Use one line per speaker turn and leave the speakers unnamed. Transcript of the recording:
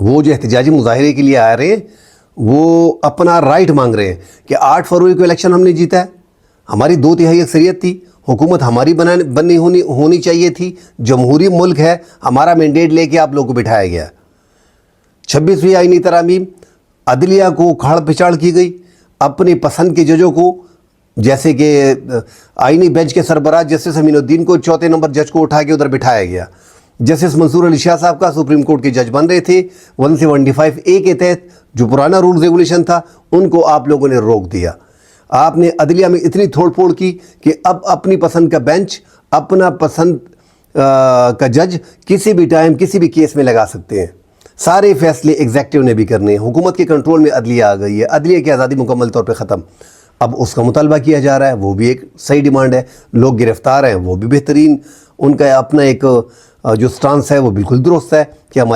وہ جو احتجاجی مظاہرے کے لیے آ رہے ہیں وہ اپنا رائٹ مانگ رہے ہیں کہ 8 فروری کو الیکشن ہم نے جیتا ہے, ہماری 2/3 اکثریت تھی, حکومت ہماری بننی ہونی چاہیے تھی, جمہوری ملک ہے, ہمارا مینڈیٹ لے کے آپ لوگوں کو بٹھایا گیا. 26ویں آئینی ترامیم, عدلیہ کو کھاڑ پچاڑ کی گئی, اپنی پسند کے ججوں کو, جیسے کہ آئینی بینچ کے سربراہ جسٹس امین الدین کو 4 نمبر جج کو اٹھا کے ادھر بٹھایا گیا. جسٹس منصور علی شاہ صاحب کا سپریم کورٹ کے جج بن رہے تھے, 175A کے تحت جو پرانا رول ریگولیشن تھا ان کو آپ لوگوں نے روک دیا. آپ نے عدلیہ میں اتنی تھوڑ پھوڑ کی کہ اب اپنی پسند کا بینچ, اپنا پسند کا جج کسی بھی ٹائم کسی بھی کیس میں لگا سکتے ہیں. سارے فیصلے ایگزیکٹو نے بھی کرنے ہیں. حکومت کے کنٹرول میں عدلیہ آ گئی ہے, عدلیہ کی آزادی مکمل طور پہ ختم. اب اس کا مطالبہ کیا جا رہا ہے, وہ بھی ایک صحیح ڈیمانڈ ہے. لوگ گرفتار ہیں, وہ بھی بہترین, ان کا اپنا ایک جو سٹانس ہے وہ بالکل درست ہے کہ ہمارے